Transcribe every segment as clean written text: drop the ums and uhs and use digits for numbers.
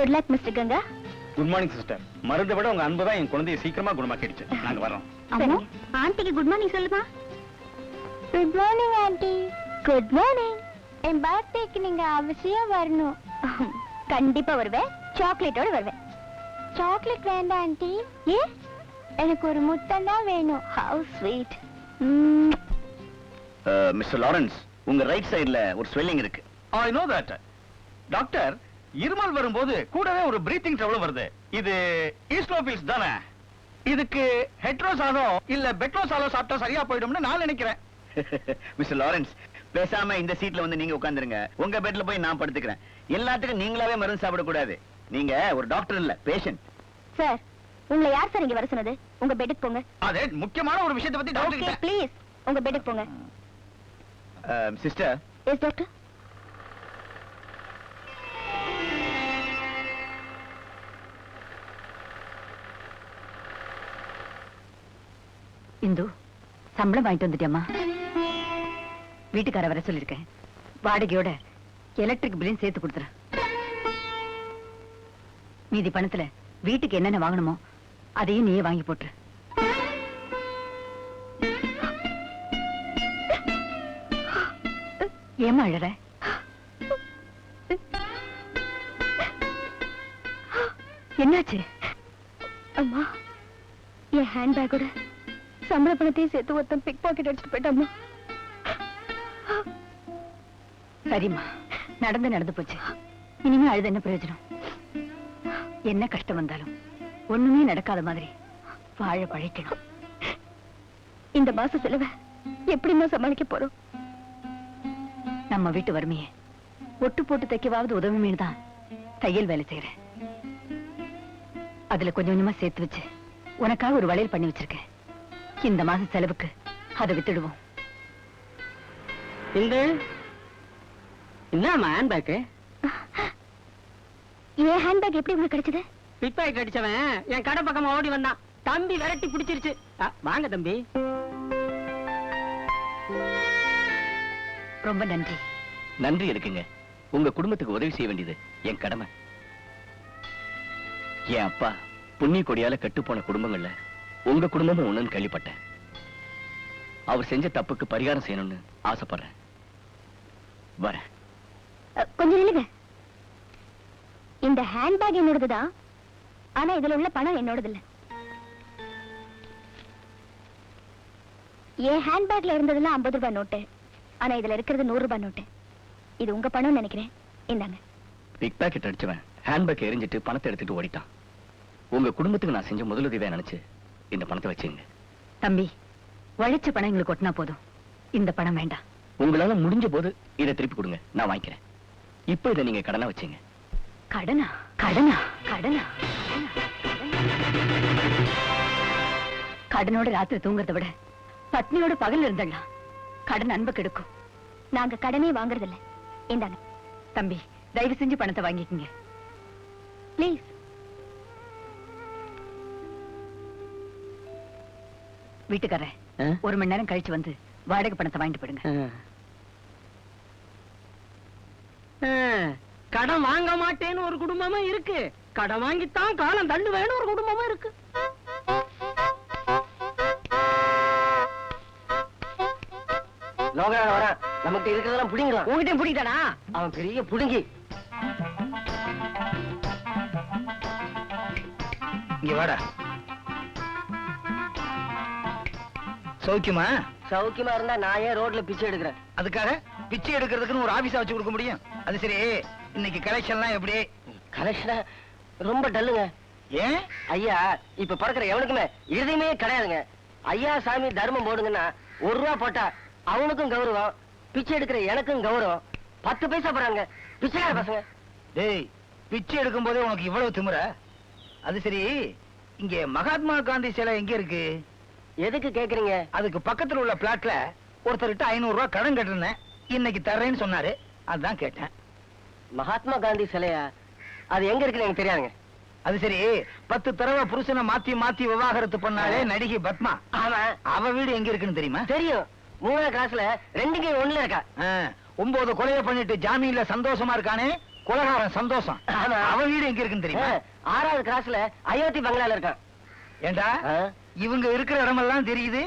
Good luck mister Ganga. Good morning sister. மருந்தை விட உங்க அன்பு தான் என் குழந்தையை சீக்கிரமா குணமாக்கிடுச்சு. நாங்க வரோம். அம்மா, ஆண்டிக்கு குட் மார்னிங் சொல்லுமா. Good morning aunty. Good morning. என் பர்த்டேக்கு நீங்க அவசியம் வரணும். கண்டிப்பா வருவேன். சாக்லேட்டோட வருவேன். சாக்லேட் வேண்டாம் ஆண்டி. ஏ, எனக்கு ஒரு முத்தம் தான் வேணும். Have sweet. மிஸ்டர் லாரன்ஸ், உங்க ரைட் சைடுல ஒரு ஸ்வெல்லிங் இருக்கு. I know that. டாக்டர், இருமல் வரும்போது கூடவே ஒரு பிரீத்திங் ட்ரபிள் வருது. இது ஈஸ்னோஃபில்ஸ் தானே? இதுக்கு ஹெட்ரோசாலோ இல்ல பெட்ரோசாலோ சாப்பிட்டா சரியா போயிடும்னு நான் நினைக்கிறேன். மிஸ்டர் லாரன்ஸ், பேசாம இந்த சீட்ல வந்து நீங்க உட்கார்ந்துருங்க. உங்க பெட்ல போய் நான் படுத்துக்கிறேன். எல்லாத்துக்கும் நீங்களாவே மருந்து சாப்பிட கூடாது. நீங்க ஒரு டாக்டர் இல்ல, பேஷண்ட். சார், உங்களை யார் சார் இங்க வர சொன்னது? உங்க பெட்டுக்கு போங்க. அதே முக்கியமான ஒரு விஷயத்தை பத்தி டாக்டர் கிட்ட. ப்ளீஸ் உங்க பெட்டுக்கு போங்க. சிஸ்டர். Yes doctor. இந்து, சம்பளம் வாங்கிட்டு வந்துட்டியம்மா. வீட்டுக்கார வர சொல்லிருக்கேன். வாடகையோட எலக்ட்ரிக் பில்லையும் சேர்த்து கொடுத்துரு. மீதி பணத்துல வீட்டுக்கு என்னென்ன வாங்கணுமோ அதையும் நீயே வாங்கி போட்டுரு. ஏமா அழற? என்னாச்சு? அம்மா, என் ஹேண்ட்பேக்கோட சம்பள பணத்தையும் சேர்த்து ஒருத்தன் பிக் பாக்கெட் அடிச்சுட்டு போயிட்டாம்மா. சரிம்மா, நடந்து போச்சு. இனிமே அழுது என்ன பிரயோஜனம்? என்ன கஷ்டம் வந்தாலும் ஒண்ணுமே நடக்காத மாதிரி வாழ பழைக்கணும். இந்த மாச செலவை எப்படிமா சமாளிக்க போறோம்? நம்ம வீட்டு வறுமையை ஒட்டு போட்டு தைக்கவாவது உதவுமே தான் தையல் வேலை செய்யறேன். அதுல கொஞ்சம் கொஞ்சமா சேர்த்து வச்சு உனக்காக ஒரு வளையல் பண்ணி வச்சிருக்கேன். இந்த மாச செலவுக்கு அதை வித்துடுவோம். என்னம்மா ஹேண்ட்பேக்? என் ஹேண்ட்பேக் எப்படி உங்களுக்கு கிடைச்சது? பிக் பாக்கெட் அடிச்சவன் என் கடை பக்கமா ஓடி வந்தான். தம்பி விரட்டி பிடிச்சிருச்சு. வாங்க தம்பி. ரொம்ப நன்றி. நன்றி இருக்குங்க. உங்க குடும்பத்துக்கு உதவி செய்ய வேண்டியது என் கடமை. என் அப்பா புண்ணிய கொடியால கட்டு போன குடும்பங்கள்ல உங்க குடும்பமும் ஒண்ணுன்னு கேள்விப்பட்டேன். அவர் செஞ்ச தப்புக்கு பரிகாரம் செய்யணும்னு ஆசைப்படுறேன். வரேன். கொஞ்சம் நில்லுங்க. இந்த ஹேண்ட்பேக் என்னோடதுதான். ஆனா இதுல உள்ள பணம் என்னோடது இல்ல. என் ஹேண்ட்பேக்ல இருந்ததுல 50 ரூபாய் நோட்டு. ஆனா இதுல இருக்கிறது 100 ரூபாய் நோட்டு. இது உங்க பணம் நினைக்கிறேன். இந்தாங்க. பிக் பாக்கெட் அடிச்சவன் ஹேண்ட்பேக் எரிஞ்சிட்டு பணத்தை எடுத்துட்டு ஓடிட்டான். உங்க குடும்பத்துக்கு நான் செஞ்ச முதலுதவியா நினைச்சு இந்த பணத்தை வச்சுங்க. தம்பி, உழைச்ச பணம் எங்களுக்கு கொட்டினா போதும். இந்த பணம் வேண்டாம். உங்களால முடிஞ்ச போது இதை திருப்பி கொடுங்க, நான் வாங்கிக்கிறேன். இப்ப இதை நீங்க கடனா வச்சுங்க. கடனா? கடனா? கடனா? கடனோட ராத்திரி தூங்குறதை விட பத்னியோட பகல் இருந்தலாம். கடன் அன்பு கெடுக்கும். நாங்க கடனே வாங்குறது இல்ல. இந்தாங்க. தம்பி, தயவு செஞ்சு பணத்தை வாங்கிக்கங்க ப்ளீஸ். வீட்டுக்காரர் 1 மணி நேரம் கழிச்சு வந்து வாடகை பணத்தை வாங்கிட்டு போயிடுங்க. கடன் வாங்க மாட்டேன்னு ஒரு குடும்பமும் இருக்கு. கடன் வாங்கித்தான் காலம் தள்ளுவேன்னு ஒரு குடும்பமும் இருக்கு. லோகரான வர நமக்கு இருக்கிறதெல்லாம் புடிங்கலாம். உங்ககிட்ட புடிக்கிட்டானா? அவன் பெரிய புடுங்கி. இங்க வாடா. சௌக்கியமா? சௌக்கியமா இருந்தா நான் ஏன் ரோட்ல பிச்சை எடுக்கிறேன்? அதுக்காக பிச்சை எடுக்கிறதுக்குன்னு ஒரு ஆபீஸா வச்சு கொடுக்க முடியும்? அது சரி, இன்னைக்கு கலெக்ஷன்லாம் எப்படி? கலெக்ஷனா ரொம்ப டல்லுங்க. ஏன்? ஐயா, இப்ப பிறக்கிற எவனுக்குமே இருதயமே கிடையாதுங்க. ஐயா சாமி தர்மம் போடுங்கன்னா 1 ரூபா போட்டா அவனுக்கும் கௌரவம், பிச்சை எடுக்கிற எனக்கும் கௌரவம். 10 பைசா போறாங்க பிச்சைக்கார பசங்க. டேய், பிச்சை எடுக்கும் போதே உனக்கு இவ்வளவு திமிர? அது சரி, இங்க மகாத்மா காந்தி சிலை எங்க இருக்கு? எதுக்கு கேக்குறீங்க? அதுக்கு பக்கத்துல உள்ள பிளாட்ல ஒருத்தர்கிட்ட 500 ரூபாய் கடன் கட்டிருந்தேன். இன்னைக்கு தர்றேன்னு சொன்னாரு, அதான் கேட்டேன். மகாத்மா காந்தி சிலையா? அது எங்க இருக்குன்னு எனக்கு தெரியாதுங்க. அது சரி, 10 தடவை புருஷனை மாத்தி மாத்தி விவாகரத்து பண்ணாலே நடிகை பத்மா, ஆமா, அவ வீடு எங்க இருக்குன்னு தெரியுமா? தெரியும். 3 கிளாஸ்ல 2 ஒண்ணுல இருக்கா. 9 கொலையை பண்ணிட்டு ஜாமீன்ல சந்தோஷமா இருக்கானே, குலகாரன் சந்தோஷம். ஆமா. அவன் வீடு எங்க இருக்குன்னு தெரியுமா? 6வது கிராஸ்ல அயோத்தி பங்களால இருக்கான். ஏண்டா இவங்க இருக்கிற இடமெல்லாம் தெரியுது,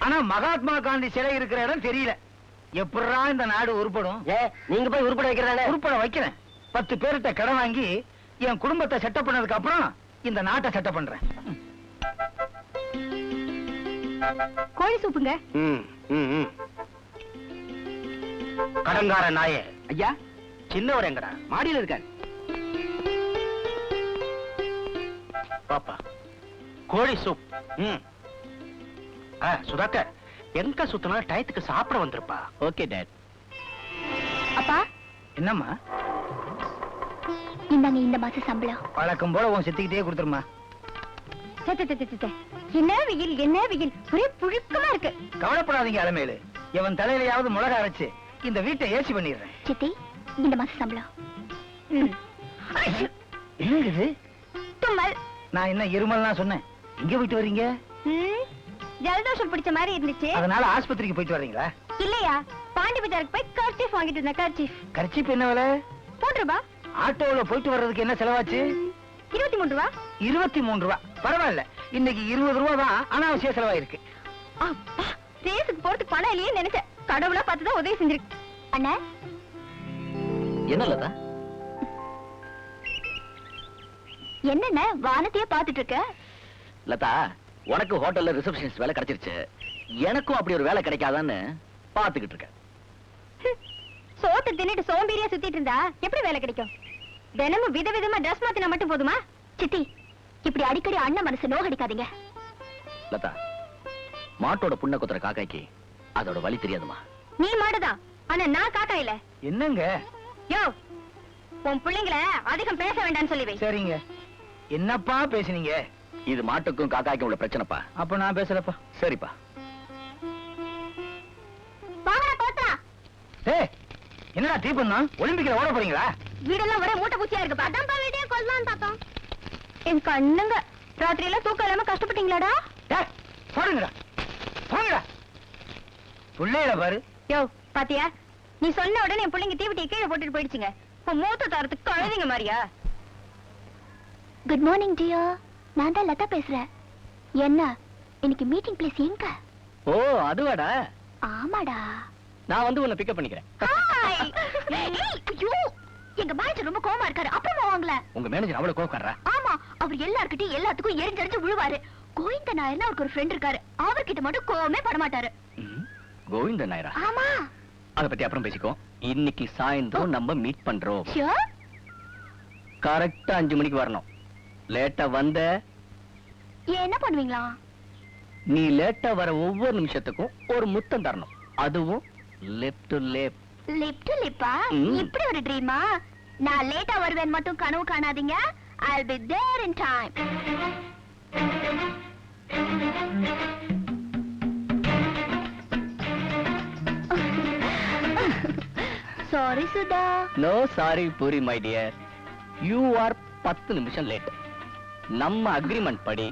ஆனா மகாத்மா காந்தி சிலை இருக்கிற இடம் தெரியல. எப்படா இந்த நாடு உருப்படும்? நீங்க போய் உருப்பட வைக்கிறதானே? உருப்பட வைக்கிறேன். 10 பேர்கிட்ட கடன் வாங்கி என் குடும்பத்தை செட்டப் பண்ணதுக்கு அப்புறம் இந்த நாட்டை செட்டப் பண்றேன். கோழி சூப்புங்க. கடங்கார நாயே. ஐயா, சின்னவர் எங்கடா? மாடியில இருக்காரு. பாப்பா, கோழி சூப். சுதாகர், எங்க சுத்தினா டயத்துக்கு சாப்பிட வந்திருப்பா. Okay dad. அப்பா, என்னம்மா? இந்தாங்க இந்த மாசம் சம்பளம். வழக்கம் போல உன் சித்திக்கிட்டே கொடுத்துருமா. என்ன வெயில், என்ன வெயில், ஒரே புழுக்கமா இருக்கு. கவலைப்படாதீங்க அலமேலு, இவன் தலையிலையாவது மிளகா அரைச்சு இந்த வீட்டை ஏசி பண்ணிடுறேன். சித்தி, இந்த மாசம் சம்பளம். என்னது தும்மல்? நான் என்ன இருமல்லாம் சொன்னேன்? எங்க போயிட்டு வர்றீங்க? ஜலதோஷம் பிடிச்ச மாதிரி இருந்துச்சு, அதனால ஆஸ்பத்திரிக்கு போயிட்டு வர்றீங்களா? இல்லையா, பாண்டி பஜாருக்கு போய் கர்ச்சீஃப் வாங்கிட்டு இருந்தேன். கர்ச்சீஃப். கர்ச்சீப் என்ன விலை? 3 ரூபாய். ஆட்டோல போயிட்டு வர்றதுக்கு என்ன செலவாச்சு? 23 ரூபாய். 23 ரூபாய். பரவாயில்ல, இன்னைக்கு 20 ரூபாய் தான் அனாவசிய செலவாயிருக்கு. அப்பா, ரேஸுக்கு போறதுக்கு பணம் இல்லையே நினைச்சேன். கடவுளா பார்த்துதான் உதவி செஞ்சிருக்கு. அண்ணா, என்ன லதா? என்னென்ன வானத்தையே பார்த்துட்டு இருக்க? லதா, உனக்கு ஹோட்டல்ல ரிசப்ஷனிஸ்ட் வேலை கிடைச்சிருச்சு, எனக்கும் அப்படி ஒரு வேலை கிடைக்காதான்னு பாத்துக்கிட்டு இருக்கேன். சோத்து தின்னுட்டு சோம்பேறியா சுத்திட்டு இருந்தா எப்படி வேலை கிடைக்கும்? தினமும் விதவிதமா ட்ரெஸ் மாத்தினா மட்டும் போதுமா? சித்தி, இப்படி அடிக்கடி அண்ணன் மனசு நோகடிக்காதீங்க. லதா, மாட்டோட புண்ண குத்துற காக்காய்க்கு அதோட வலி தெரியாதுமா. நீ மாடுதான், ஆனா நான் காக்கா இல்ல. என்னங்க? யோ, உன் பிள்ளைங்கள அதிகம் பேச வேண்டாம்னு சொல்லி வை. சரிங்க. என்னப்பா பேசுனீங்க? இது மாட்டுக்கும் காக்காய்க்கும் உள்ள பிரச்சனைப்பா. அப்ப நான் பேசுறப்பா. சரிப்பா. வாங்கடா கோத்ரா. ஏய், என்னடா தீபந்தம்? ஒலிம்பிக்ல ஓட போறீங்களா? வீடெல்லாம் ஒரே மூட்டை பூச்சியா இருக்கு. அதான்ப்பா வீடியோ கொல்லலாம் தாத்தோம். என் கண்ணுங்க, ராத்திரியில தூக்கம் இல்லாம கஷ்டப்பட்டீங்களாடா? ஏய், போடுங்கடா, போங்கடா. புள்ளையில பாரு. யோ, பாத்தியா, நீ சொன்ன உடனே என் பிள்ளைங்க தீவட்டியை கீழே போட்டுட்டு போயிடுச்சுங்க. இப்ப மூத்த தரத்துக்கு கழுதிங்க மாதிரியா? குட் மார்னிங் டியர், நான் தான் லதா பேசுறேன். என்ன, இன்னைக்கு மீட்டிங் பிளேஸ் எங்க? ஓ, அதுவாடா. ஆமாடா. நான் வந்து உன்னை பிக்கப் பண்ணிக்கிறேன். ஹாய். ஏய், ஐயோ, எங்க மேனேஜர் ரொம்ப கோவமா இருக்காரு. அப்புறமா வாங்கல. உங்க மேனேஜர் அவ்வளவு கோவக்காரரா? ஆமா, அவர் எல்லார்கிட்டயும் எல்லாத்துக்கும் எரிஞ்சு விழுவாரு. கோவிந்த நாயர்னு அவருக்கு ஒரு ஃப்ரெண்ட் இருக்காரு. அவர்கிட்ட மட்டும் கோவமே பட மாட்டாரு. கோவிந்த நாயரா? ஆமா. அத பத்தி அப்புறம் பேசிக்கோ. இன்னைக்கு சாயந்தரம் நம்ம மீட் பண்றோம். ஷூர். கரெக்டா 5 மணிக்கு வரணும். லேட்டா வந்த என்ன பண்ணுவீங்களா? நீ லேட்டா வர ஒவ்வொரு நிமிஷத்துக்கும் ஒரு முத்தம் தரணும். அதுவும் lip to lip. Lip to லிப்பா? ம். இப்படி ஒரு ட்ரீமா? நான் லேட்டா வருவேன் மட்டும் கனவு காணாதீங்க. I'll be there in time. Sorry Sudha. No sorry puri my dear. You are 10 நிமிஷம் லேட். நம்ம அக்ரிமெண்ட் படி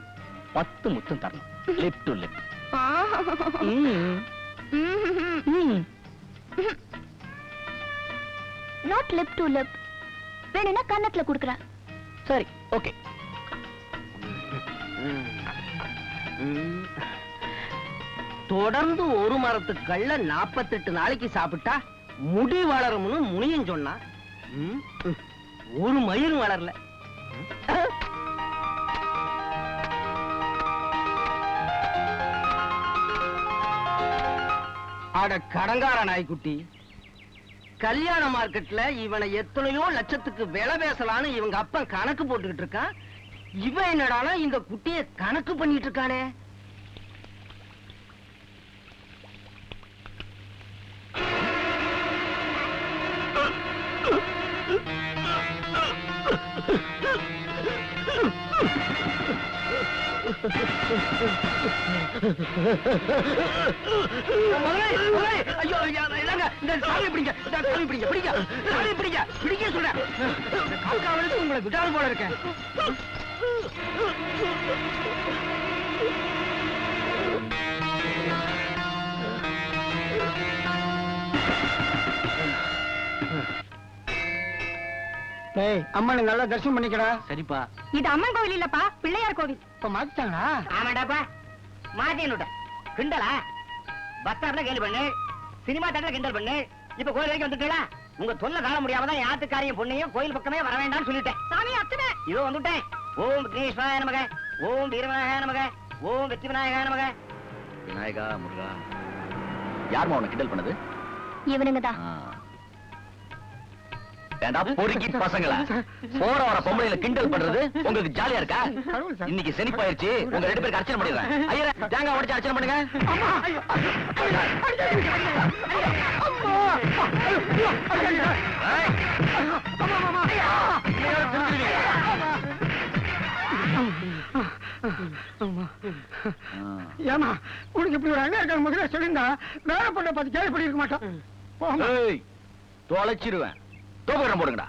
10 முத்தம் தரணும். Lip to lip. Not lip to lip. வேணும்னா கன்னத்துல குடுக்குறேன். சரி, ஓகே. தொடர்ந்து ஒரு மரத்துக்கு கள்ள 48 நாளைக்கு சாப்பிட்டா முடி வளரும்னு முனியும் சொன்னா, ஒரு மயிரும் வளரல. அட கடங்கார நாய்க்குட்டி, கல்யாண மார்க்கெட்ல இவனை எத்தனையோ லட்சத்துக்கு விலை பேசலான்னு இவங்க அப்பன் கணக்கு போட்டுக்கிட்டு இருக்கான். இவன் என்னடானா இந்த குட்டிய கணக்கு பண்ணிட்டு இருக்கானே. ஐயோ, இந்த சாமி பிடிங்க, சாமி பிடிங்க, பிடிங்க, சாமி பிடிங்க, பிடிக்க சொல்றேன். காக்காவளுக்கு உங்களை விட்டாலும் போல இருக்கேன். டேய் அம்மனை நல்லா தரிசனம் பண்ணிக்கடா. சரிப்பா. இது அம்மன் கோவில் இல்லப்பா, பிள்ளையார் கோவில். இப்ப மாத்திட்டாங்களா? ஆமாடாப்பா மாத்தின்னு கிண்டலா. பஸ் ஸ்டாப்ல கேள்வி பண்ணு, சினிமா தேட்டர்ல கிண்டல் பண்ணு, இப்ப கோயில் வரைக்கும் வந்துட்டீங்களா? உங்க தொல்லை காண முடியாமதான் யாத்துக்காரியும் பொண்ணையும் கோயில் பக்கமே வர வேண்டாம்னு சொல்லிட்டேன். சாமி அத்தனை. இதோ வந்துட்டேன். ஓம் விக்னேஸ்வராய நமக, ஓம் வீரவிநாயகாய நமக, ஓம் வெற்றி விநாயகாய நமக. விநாயகா முருகா. யாருமா உனக்கு கிண்டல் பண்ணது? இவனுங்க தான். ஏண்டா பொறுக்கி பசங்களா, போற வர பொம்பளையில கிண்டல் பண்றது உங்களுக்கு ஜாலியா இருக்கா? கடவுள் சார். இன்னைக்கு செனிப்பாயிருச்சு, உங்க 2 பேருக்கு அர்ச்சனை பண்ணிடுறேன். ஐயா தேங்காய் உடைச்சு அர்ச்சனை பண்ணுங்க. ஏய். ஏமா உனக்கு இப்படி ஒரு அண்ணன் இருக்காங்க முதல்ல சொல்லியிருந்தா வேலை பண்ண பார்த்து கேள்வி பண்ணிருக்க மாட்டோம். போமா. ஏய், தொலைச்சிருவேன். தோப்புறம் போடுங்கடா.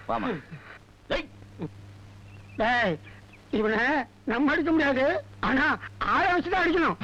வாமா. ஏய். டேய் இவனை நம்ம அடிக்க முடியாது, ஆனா ஆளை வச்சுதான் அடிக்கணும்.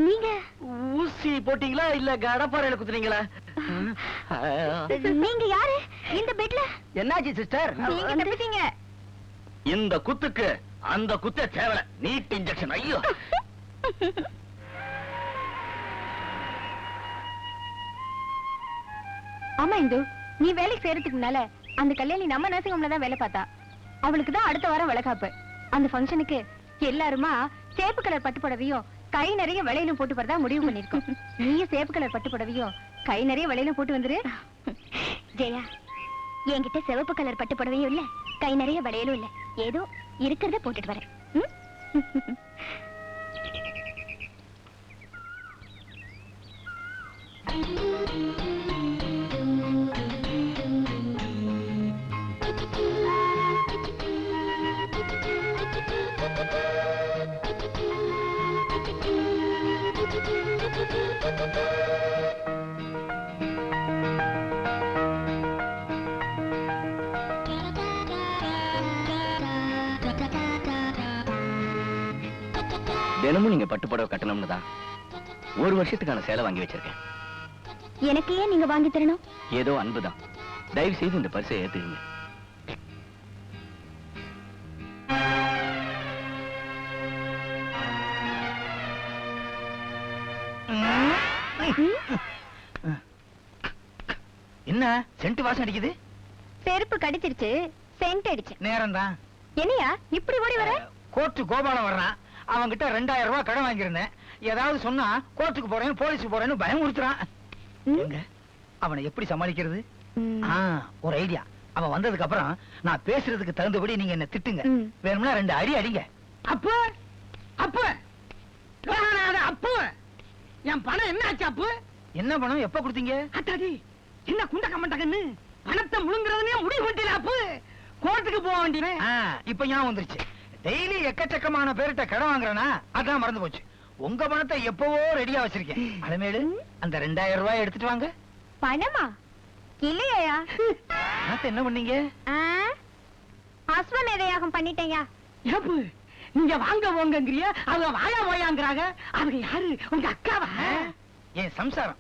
நீங்க ஊசி போட்டீங்களா இல்ல கடப்பாறையில குத்துறீங்களா? நீங்க யாரு இந்த பெட்ல? என்னாச்சு சிஸ்டர்? நீங்க தப்பிட்டீங்க. இந்த குத்துக்கு அந்த குத்த தேவல. NEET injection. ஐயோ. ஆமா இந்து, நீ வேலைக்கு சேர்றதுக்கு முன்னால அந்த கல்யாணி நம்ம நர்சிங் ஹோம்ல தான் வேலை பார்த்தா. அவளுக்கு தான் அடுத்த வாரம் வளகாப்பு. அந்த ஃபங்க்ஷனுக்கு எல்லாருமா சேப்பு கலர் பட்டு புடவையும் கை நிறைய வளையலும் போட்டு வரதா முடிவு பண்ணிருக்கோம். நீயும் சேப்பு கலர் பட்டு புடவையும் கை நிறைய வளையலும் போட்டு வந்துரு. ஜெயா, என்கிட்ட சிவப்பு கலர் பட்டு புடவையும் இல்ல, கை நிறைய வளையலும் இல்ல, ஏதோ இருக்கிறத போட்டுட்டு வரேன். தினமும் நீங்க பட்டு புடவை கட்டணும்னு தான் 1 வருஷத்துக்கான சேலை வாங்கி வச்சிருக்கேன். எனக்கு ஏன் நீங்க வாங்கி தரணும்? ஏதோ அன்புதான். தயவு செய்து இந்த பரிசை ஏத்துக்கங்க. என்ன சென்ட் வாசம் அடிக்குது? செருப்பு கடிச்சிருச்சு, சென்ட் அடிச்சு. நேரம் தான். என்னையா இப்படி ஓடி வர? கோர்ட்டு கோபாலம் வர்றான். அவன்கிட்ட 2000 ரூபாய் கடன் வாங்கியிருந்தேன். ஏதாவது சொன்னா கோர்ட்டுக்கு போறேன் போலீஸுக்கு போறேன்னு பயமுறுத்துறான். எங்க அவனை எப்படி சமாளிக்கிறது? ஒரு ஐடியா. அவன் வந்ததுக்கு அப்புறம் நான் பேசுறதுக்கு தகுந்தபடி நீங்க என்ன திட்டுங்க. வேணும்னா 2 அடி அடிங்க. அப்ப அப்ப அப்ப என் பணம் என்ன ஆச்சு? அப்ப என்ன பணம் எப்ப கொடுத்தீங்க? அத்தாடி என்ன குண்டக்க மாட்டாங்கன்னு பணத்தை முழுங்குறதுனே முடிவு பண்ணிட்டீங்க. அப்ப கோர்ட்டுக்கு போக வேண்டியவன் இப்ப ஞாபகம் வந்துருச்சு. டெய்லி எக்கச்சக்கமான பேர்கிட்ட கடன் வாங்குறேனா, அதான் மறந்து போச்சு. உங்க பணத்தை எப்பவோ ரெடியா வச்சிருக்கேன். அலமேலு, அந்த 2000 ரூபாய் எடுத்துட்டு வாங்க. பணமா? இல்லையா? என்ன பண்ணீங்க? அஸ்வமேதையாகம் பண்ணிட்டேயா. ஏப்பு நீங்க வாங்க போங்கங்கறிய, அவங்க வாயா போயாங்கறாங்க. அவங்க யாரு? உங்க அக்காவா? ஏன் சம்சாரம்.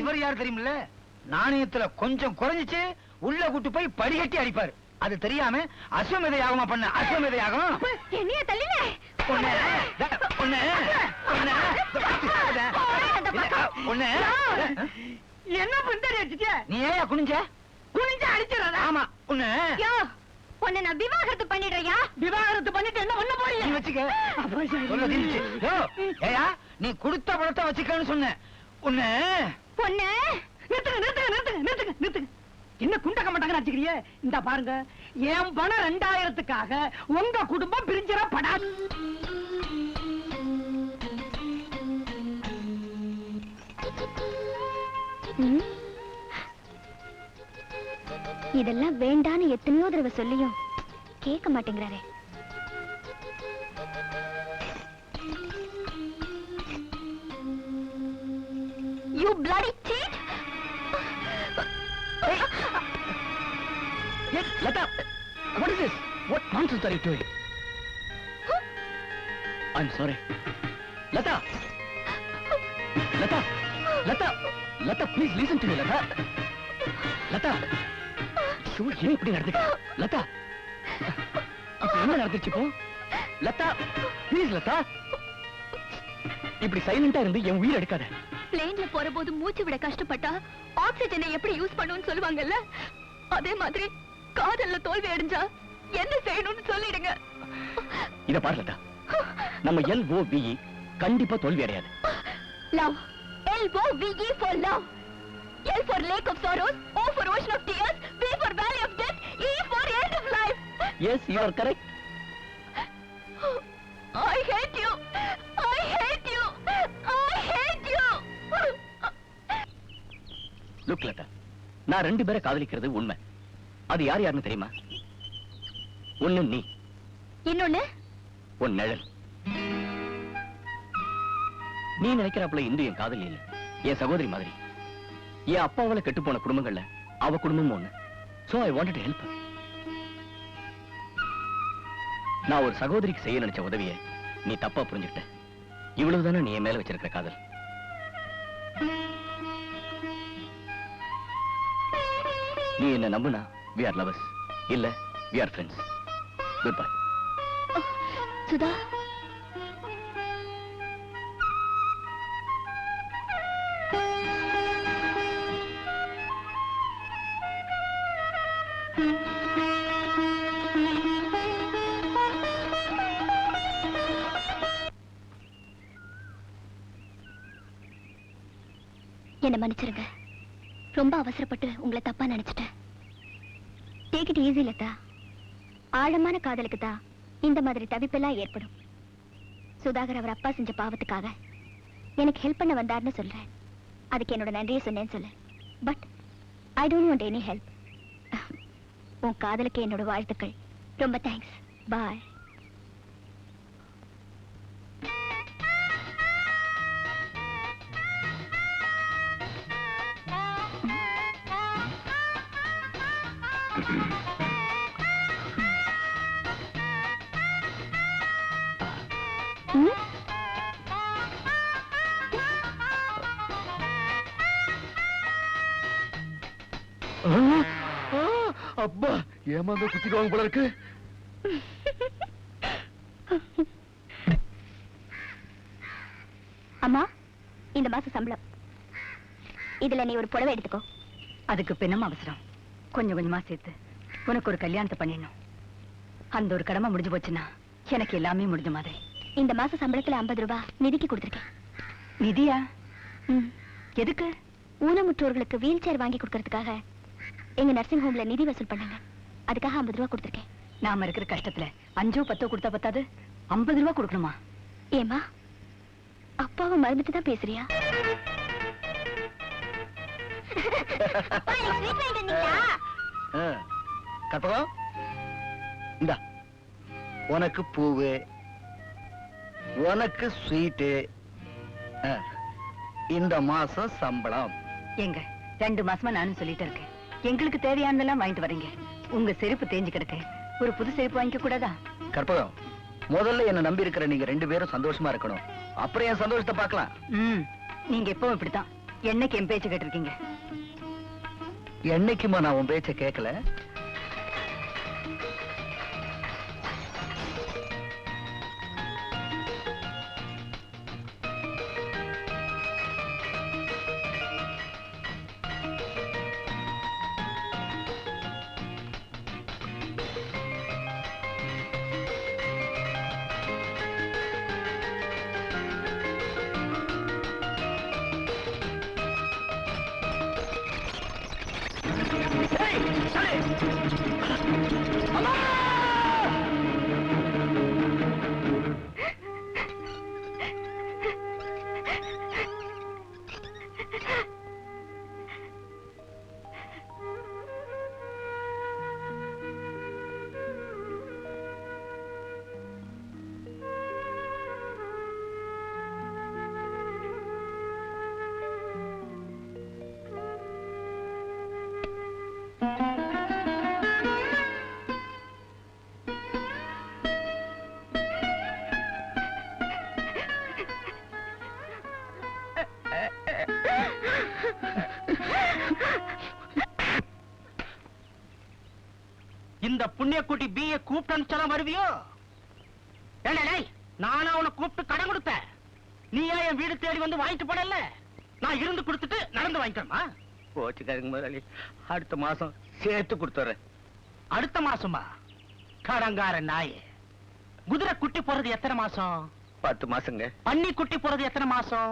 இவர் யார் தெரியுமில்ல? நாணயத்துல கொஞ்சம் குறைஞ்சிச்சு உள்ள கூட்டு போய் படிகட்டி அடிப்பாரு. அது தெரியாம அஸ்வமேத யாகமா பண்ண அஸ்வமேத யாகம். என்னைய தள்ளில ஒண்ணு ஒண்ணு ஒண்ணு என்ன பண்றீங்க அடிச்சே? நீ ஏன் குனிஞ்ச? குனிஞ்சு அடிச்சறடா. ஆமா ஒண்ணு யோ உன்னை நான் விவாகரத்து பண்ணிடுறியா? விவாகரத்து பண்ணிட்டு என்ன பண்ண நீ போறீங்க? வச்சுக்க. சொல்ல தீர்ந்துச்சு. யோ, ஏயா நீ கொடுத்த பணத்தை வச்சுக்கன்னு சொன்ன. ஒண்ணு பொண்ணு நிறுத்துங்க. என்ன குண்டக்க மாட்டாங்க நினைச்சுக்கிறிய? இந்த பாருங்க, என் பணம் 2000க்காக உங்க குடும்பம் பிரிஞ்சிடப்படாது. இதெல்லாம் வேண்டான்னு எத்தனையோ தடவை சொல்லியும் கேட்க மாட்டேங்கிறாரே. You bloody cheat! Hey, Lata, what is this? What nonsense are you doing? I'm sorry. Lata! Lata, please listen to me, Lata. Lata! ஐயோ, ஏன் இப்படி நடந்துக்க? லதா, இப்ப என்ன நடந்துச்சு இப்போ? லதா, ப்ளீஸ் லதா. இப்படி சைலண்டா இருந்து என் உயிர் எடுக்காத. பிளேன்ல போறபோது மூச்சு விட கஷ்டப்பட்டா ஆக்சிஜனை எப்படி யூஸ் பண்ணுன்னு சொல்லுவாங்கல்ல, அதே மாதிரி காதல்ல தோல்வி அடைஞ்சா என்ன செய்யணும்னு சொல்லிடுங்க. இத பாரு லதா, நம்ம LOVE கண்டிப்பா தோல்வி அடையாது. Love, LOVE for love. L for lake of sorrows, O for ocean of tears, V for valley of death, E for end of life. Yes, you are correct. I hate you. I hate you. I hate you. Look Latha, நான் 2 பேரை காதலிக்கிறது உண்மை. அது யாருன்னு தெரியுமா? ஒண்ணு நீ, இன்னொன்னு உன் நிழல். நீ நினைக்கிறாப்புல இந்து என் காதலி இல்ல, என் சகோதரி மாதிரி. என் அப்பாவால கெட்டு போன குடும்பங்கள்ல அவ குடும்பமும் ஒண்ணு. So I wanted to help her. நான் ஒரு சகோதரிக்கு செய்ய நினைச்ச உதவிய நீ தப்பா புரிஞ்சுக்கிட்ட. இவ்வளவுதானே நீ என் மேல வச்சிருக்கிற காதல்? நீ என்ன நம்புனா we are lovers, இல்ல we are friends. Goodbye. Sudha, என்ன மன்னிச்சிருங்க. ரொம்ப அவசரப்பட்டு உங்களை தப்பா நினைச்சிட்டேன். Take it easy Latha. ஆழமான காதலுக்கு தான் இந்த மாதிரி தவிப்பெல்லாம் ஏற்படும். சுதாகர் அவர் அப்பா செஞ்ச பாவத்துக்காக எனக்கு ஹெல்ப் பண்ண வந்தார்னு சொல்றேன். அதுக்கு என்னோட நன்றியை சொன்னேன்னு சொல்லு. But I don't want any help. உன் காதலுக்கு என்னோட வாழ்த்துக்கள். ரொம்ப தேங்க்ஸ். பாய். அப்பா, ஏமாந்த குத்திடுவாங்க போல இருக்கு. அம்மா, இந்த மாசம் சம்பளம். இதுல நீ ஒரு புடவை எடுத்துக்கோ. அதுக்கு பின்னம் அவசரம். கொஞ்சம் கொஞ்சமா சேர்த்து உனக்கு ஒரு கல்யாணத்தை பண்ணிடணும். அந்த ஒரு கடமை முடிஞ்சு போச்சுன்னா எனக்கு எல்லாமே முடிஞ்ச மாதிரி. இந்த மாச சம்பளத்துல 50 ரூபாய் நிதிக்கு கொடுத்துருக்கேன். நிதியா? எதுக்கு? ஊனமுற்றோர்களுக்கு வீல் சேர் வாங்கி கொடுக்கறதுக்காக எங்க நர்சிங் ஹோம்ல நிதி வசூல் பண்ணாங்க. அதுக்காக 50 ரூபாய் கொடுத்துருக்கேன். நாம இருக்கிற கஷ்டத்துல 5 10 கொடுத்தா பத்தாது, 50 ரூபாய் கொடுக்கணுமா? ஏமா, அப்பாவை மறந்துட்டு தான் பேசுறியா? கற்பகம், இந்தா உனக்கு பூவு, உனக்கு ஸ்வீட்டு, இந்த மாசம் சம்பளம். எங்க 2 மாசமா நானும் சொல்லிட்டு இருக்கேன், எங்களுக்கு தேவையானதெல்லாம் வாங்கிட்டு வரீங்க. உங்க செருப்பு தேஞ்சு கிடக்கு, ஒரு புது செருப்பு வாங்கிக்க கூடாதா? கற்பகம், முதல்ல என்ன நம்பி இருக்கிற நீங்க 2 பேரும் சந்தோஷமா இருக்கணும். அப்புறம் என் சந்தோஷத்தை பார்க்கலாம். நீங்க எப்பவும் இப்படித்தான். என்னைக்கு என் பேச்சு கேட்டிருக்கீங்க? என்னைக்குமா நான் உன் பேச்ச கேட்கல? ஏய், சரி. அம்மா! இந்த புண்ணியக்குட்டி பிஏ கூப்பிட்டு அனுப்பிச்சாலும் வருவியோ? ஏண்டா, நானா உன்னை கூப்பிட்டு கடன் கொடுத்தேன். நீயா என் வீடு தேடி வந்து வாங்கிட்டு போனல? நான் இருந்து கொடுத்துட்டு நடந்து வாங்கிக்கிறேமா? போச்சுக்காருங்க முதலாளி, அடுத்த மாசம் சேர்த்து கொடுத்துறேன். அடுத்த மாசமா? கடங்கார நாயே. குதிரை குட்டி போறது எத்தனை மாசம்? 10 மாசங்க. பன்னி குட்டி போறது எத்தனை மாசம்?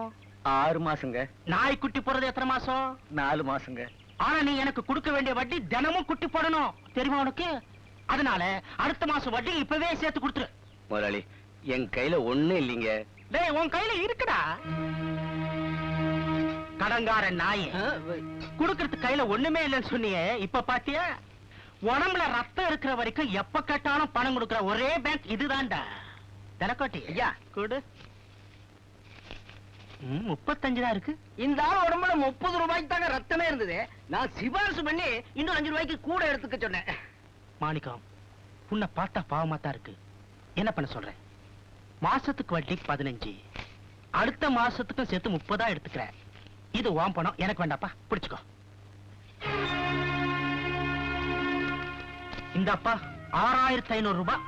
6 மாசங்க. நாய் குட்டி போறது எத்தனை மாசம்? 4 மாசங்க. ஆனா நீ எனக்கு கொடுக்க வேண்டிய வட்டி தினமும் குட்டி போடணும், தெரியுமா உனக்கு? அதனால அடுத்த மாசம் வட்டி இப்பவே சேர்த்து கொடுத்துரு. முதலாளி, என் கையில ஒண்ணு இல்லீங்க. டேய், உன் கையில இருக்குடா. கடங்கார நாயே, குடுக்கறதுக்கு கையில ஒண்ணுமே இல்லைன்னு சொன்னியே, இப்ப பாத்தியா? உடம்புல ரத்தம் இருக்கிற வரைக்கும் எப்ப கேட்டாலும் பணம் கொடுக்கிற ஒரே பேங்க் இதுதான்டா. தெனக்கோட்டி ஐயா கொடு. 35 தான் இருக்கு. இந்த ஆள் உடம்புல 30 ரூபாய்க்கு தாங்க ரத்தமே இருந்தது. நான் சிபாரிசு பண்ணி இன்னும் 5 ரூபாய்க்கு கூட எடுத்துக்க சொன்னேன். மாணிக்கம், உன்னை பார்த்தா பாவமா தான் இருக்கு. என்ன பண்ண சொல்றேன்? மாசத்துக்கு வட்டி 15, அடுத்த மாசத்துக்கும் சேர்த்து 30 எடுத்துக்கிறேன். இது உன் பணம், எனக்கு வேண்டாப்பா, பிடிச்சுக்கோ. இந்தப்பா 6500 ரூபாய்.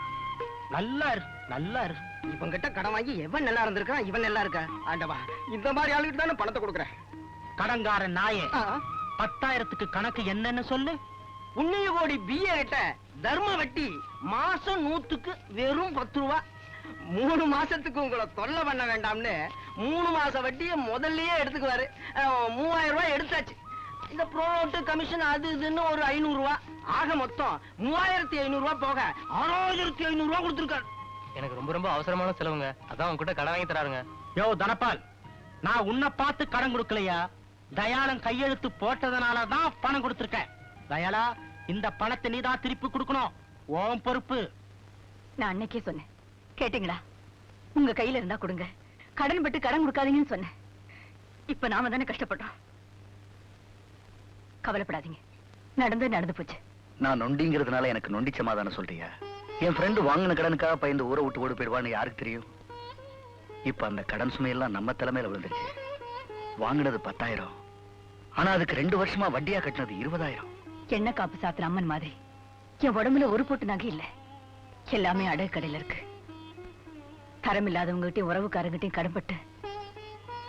நல்லா இரு, நல்லா இரு. இவன் கிட்ட கடன் வாங்கி எவன் நல்லா இருந்திருக்கான், இவன் நல்லா இருக்கா? ஆண்டவா, இந்த மாதிரி ஆளுகிட்ட தானே பணத்தை கொடுக்குறேன். கடங்கார நாயே, 10,000க்கு கணக்கு என்னன்னு சொல்லு. புண்ணிய கோடி பிஏ கிட்ட தர்ம வட்டி மாசம் 100க்கு வெறும் 10 ரூபா. 3 மாசத்துக்கு உங்களை தொல்லை பண்ண வேண்டாம்னு 3 மாச வட்டியை முதல்லயே எடுத்துக்குவாரு. 3000 ரூபாய் எடுத்தாச்சு. இந்த ப்ரோட்டு கமிஷன் அது இதுன்னு ஒரு 500 ரூபாய். ஆக மொத்தம் 3500 ரூபாய் போக 6500 ரூபாய் கொடுத்துருக்காரு. எனக்கு ரொம்ப ரொம்ப அவசரமான செலவுங்க, அதான் உங்ககிட்ட கடன் வாங்கி தராருங்க. யோ தனபால், நான் உன்னை பார்த்து கடன் கொடுக்கலையா, தயாளன் கையெழுத்து போட்டதனாலதான் பணம் கொடுத்திருக்கேன். தயாளா, இந்த பணத்தை நீதான் திருப்பி கொடுக்கணும், உன் பொறுப்பு. நான் அன்னைக்கே சொன்னேன், கேட்டீங்களா? உங்க கையில இருந்தா கொடுங்க, கடன் பட்டு கடன் கொடுக்காதீங்கன்னு சொன்னேன். இப்ப நாம தானே கஷ்டப்பட்டோம். கவலைப்படாதீங்க, நடந்து போச்சு. நான் நொண்டிங்கிறதுனால எனக்கு நொண்டி சமாதானம் சொல்றியா? என் ஃப்ரெண்டு வாங்கின கடனுக்காக பயந்து ஊரை விட்டு ஓடி போயிடுவான்னு யாருக்கு தெரியும்? இப்ப அந்த கடன் சுமையெல்லாம் நம்ம தலைமையில விழுந்துருச்சு. வாங்கினது 10,000, ஆனா அதுக்கு 2 வருஷமா வட்டியா கட்டினது 20,000. எண்ணெய் காப்பு சாத்துற அம்மன் மாதிரி என் உடம்புல ஒரு போட்டு நகை இல்ல, எல்லாமே அடகு கடையில இருக்கு. தரம் இல்லாதவங்ககிட்டயும் உறவுக்காரங்கிட்டையும் கடன்பட்டு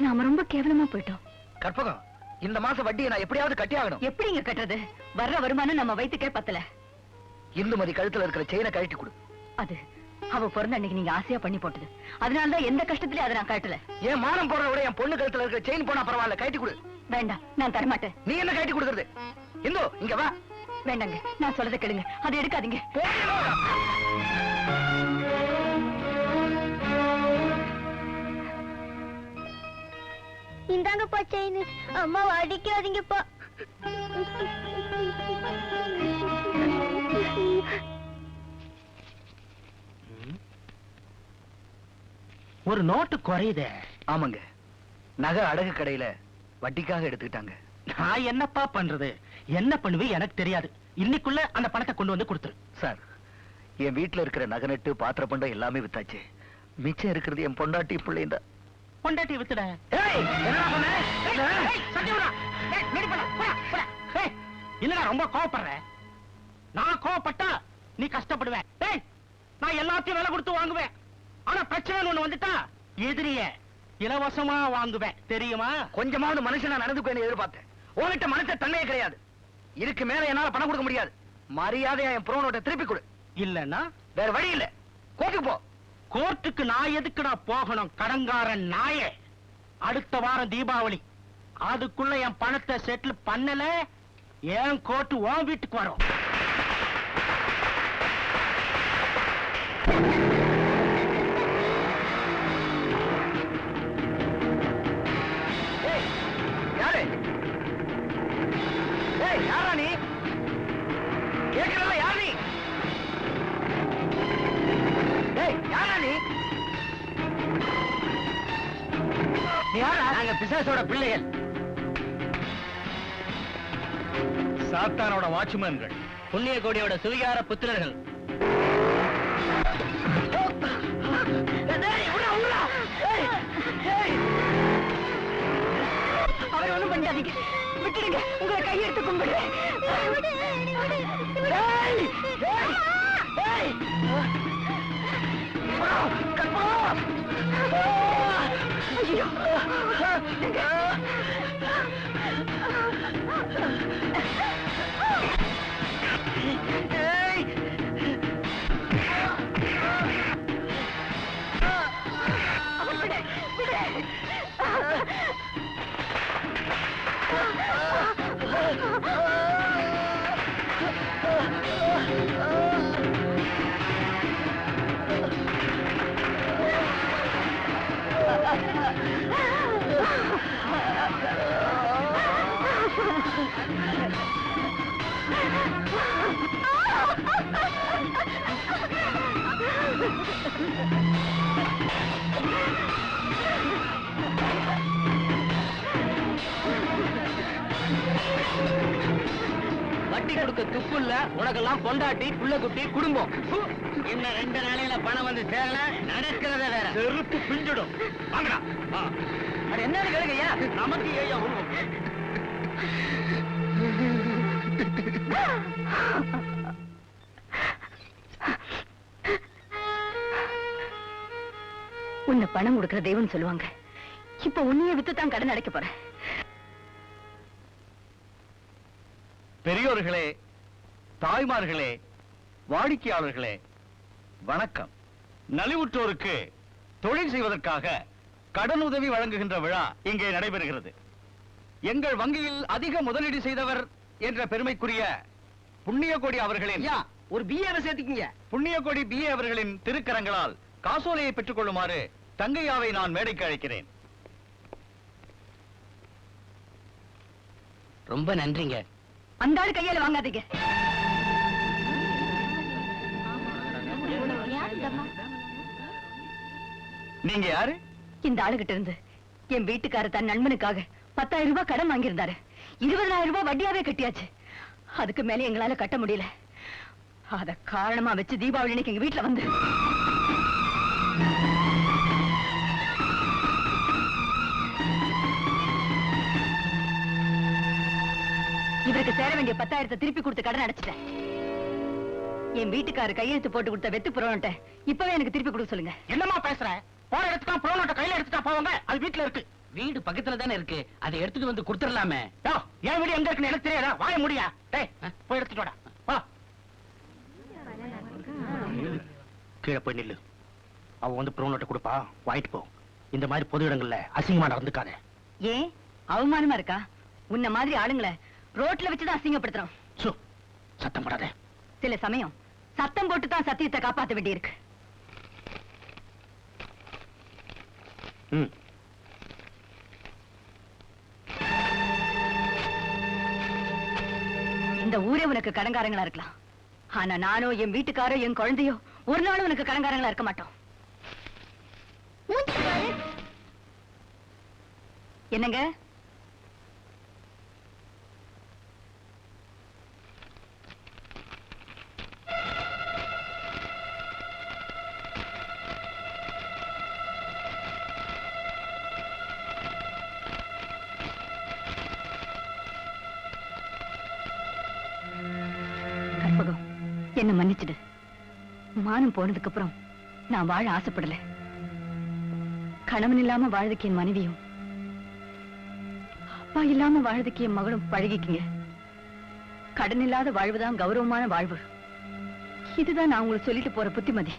நாம ரொம்ப கேவலமா போயிட்டோம். கற்பகம், இந்த மாசம் வட்டியை நான் எப்படியாவது கட்டி ஆகணும். எப்படிங்க கட்டுறது? வர்ற வருமானம் நம்ம வயித்துக்கே பத்தல. இந்துமதி கழுத்துல இருக்கிற செயினை கழட்டி கொடு. அது அவ பிறந்த அன்னைக்கு நீங்க ஆசையா பண்ணி போட்டது. அதனாலதான் எந்த கஷ்டத்திலயும் அதை நான் காட்டல. என் மானம் போறத விட என் பொண்ணு கழுத்துல இருக்கிற செயின் போனா பரவாயில்ல, கழட்டி கொடு. வேண்டாம், நான் தரமாட்டேன். நீ என்ன கழட்டி கொடுக்கறது? இந்து, இங்க வா. வேண்டாங்க, நான் சொல்றதை கேளுங்க, அதை எடுக்காதீங்க. இந்தாங்கப்பா செயின். அம்மா அடிக்காதீங்கப்பா. ஒரு நோட்டு குறையுதே. ஆமாங்க, நகை அடகு கடையில வட்டிக்காக எடுத்துக்கிட்டாங்க. நான் என்னப்பா பண்றது? என்ன பண்ணுவே எனக்கு தெரியாது. இன்னைக்குள்ள அந்த பணத்தை கொண்டு வந்து கொடுத்துரு. சார், என் வீட்டுல இருக்கிற நகை நட்டு பாத்திர பண்டம் எல்லாமே வித்தாச்சு. மிச்சம் இருக்கிறது என் பொண்டாட்டி பிள்ளைங்க தான். பொண்டாட்டி வித்துட. இல்லடா, ரொம்ப கோவப்படுற. நான் கோவப்பட்டா நீ கஷ்டப்படுவேன். நான் எல்லாத்தையும் விலை கொடுத்து வாங்குவேன். ஆனா பிரச்சனை ஒண்ணு வந்துட்டா எதிரிய இலவசமா வாங்குவேன், தெரியுமா? கொஞ்சமாவது மனுஷனா நடந்துக்குவேன் எதிர்பார்த்தேன். உன்கிட்ட மனுஷ தன்மையே கிடையாது. இதுக்கு மேல என்னால பணம் கொடுக்க முடியாது. மரியாதையா என் ப்ரோ நோட்டை திருப்பி கொடு. இல்லன்னா வேற வழி இல்ல, கோர்ட்டுக்கு போ. கோர்ட்டுக்கு நான் எதுக்குடா போகணும்? கடங்காரன் நாயே. அடுத்த வாரம் தீபாவளி, அதுக்குள்ள என் பணத்தை செட்டில் பண்ணல, ஏன் கோட்டு உன் வீட்டுக்கு வரும். யாரு? யாரா நீ? கேட்கறல்ல, யார் நீ? யாரா நீ? நாங்க பிசாசோட பிள்ளைகள். சாத்தானோட வாட்ச்மேன்கள், புண்ணிய கோடியோட சுவிகார புத்திரர்கள். அவரை ஒண்ணும் பண்ணாதீங்க, விட்டுடுங்க, உங்களை கையெடுத்து கும்பிடுறேன். ஐயோ, வட்டி கொடுக்க துப்பு இல்ல, உனக்கெல்லாம் பொண்டாட்டி புள்ள குட்டி குடும்பம். இன்னும் 2 நாளையில பணம் வந்து சேரல, நடக்கிறத வேற. செருப்பு பிஞ்சிடும். வாங்கடா. அது என்னன்னு கேளுங்கய்யா. நமக்கு ஏயா உருவம்? உன்னை பணம் கொடுக்கிற தெய்வம் சொல்லுவாங்க. இப்ப உன்னைய வித்து தான் கடன் அடைக்க போறேன். பெரியோர்களே, தாய்மார்களே, வாடிக்கையாளர்களே, வணக்கம். நலிவுற்றோருக்கு தொழில் செய்வதற்காக கடன் உதவி வழங்குகின்ற விழா இங்கே நடைபெறுகிறது. எங்கள் வங்கியில் அதிக முதலீடு செய்தவர் என்ற பெருமைக்குரிய புண்ணியகோடி அவர்களின் ஒரு பிஏவை சேர்த்துக்கீங்க. புண்ணியகோடி பிஏ அவர்களின் திருக்கரங்களால் காசோலையை பெற்றுக் கொள்ளுமாறு தங்கையாவை நான் மேடைக்கு அழைக்கிறேன். ரொம்ப நன்றிங்க. அந்த ஆள் கையால வாங்காதீங்க. நீங்க யாரு? இந்த ஆளுகிட்ட இருந்து என் வீட்டுக்காரர் தன் நண்பனுக்காக 10,000 ரூபாய் கடன் வாங்கியிருந்தாரு. 20,000 ரூபாய் வட்டியாவே கட்டியாச்சு. அதுக்கு மேல எங்களால கட்ட முடியல. அத காரணமா வச்சு தீபாவளி அன்னைக்கு எங்க வீட்டுல வந்து இவருக்கு சேர வேண்டிய 10,000 திருப்பி கொடுத்து கடன் அடைச்சிட்டேன். என் வீட்டுக்காரர் கையெழுத்து போட்டு கொடுத்த வெத்து புறவன்ட்ட இப்பவே எனக்கு திருப்பி கொடுக்க சொல்லுங்க. என்னமா பேசுற? போன இடத்துக்கு புரோனோட்ட கையில எடுத்துட்டா போவாங்க. அது வீட்டுல இருக்கு. வீடு பக்கத்துல தானே இருக்கு, அதை எடுத்துட்டு வந்து கொடுத்துடலாமே. என் வீடு எங்க இருக்குன்னு எனக்கு தெரியாதா? வாய முடியா? டேய், போய் எடுத்துட்டு வாடா. வா. கீழே போய் நில்லு. அவ வந்து புரோனோட்ட கொடுப்பா, வாங்கிட்டு போ. இந்த மாதிரி பொது இடங்கள்ல அசிங்கமா நடந்துக்காத. ஏன் அவமானமா இருக்கா? உன்ன மாதிரி ஆளுங்களை ரோட்ல வச்சுதான் அசிங்கப்படுத்துறோம். சு, சத்தம் போடாத. சில சமயம் சத்தம் போட்டு தான் சத்தியத்தை காப்பாத்த வேண்டியிருக்கு. இந்த ஊரே உனக்கு கடன்காரங்களா இருக்கலாம். ஆனா நானோ என் வீட்டுக்காரோ என் குழந்தையோ ஒரு நாளும் உனக்கு கடன்காரங்களா இருக்க மாட்டோம். என்னங்க? கற்பகம், என்ன மன்னிச்சிடு. மானம் போனதுக்கு அப்புறம் நான் வாழ ஆசைப்படல. கணவன் இல்லாம வாழ்றதுக்கு என் மனைவியும், அப்பா இல்லாம வாழ்றதுக்கு என் மகளும் பழகிக்குங்க. கடன் இல்லாத வாழ்வுதான் கௌரவமான வாழ்வு. இதுதான் நான் உங்களுக்கு சொல்லிட்டு போற புத்திமதி.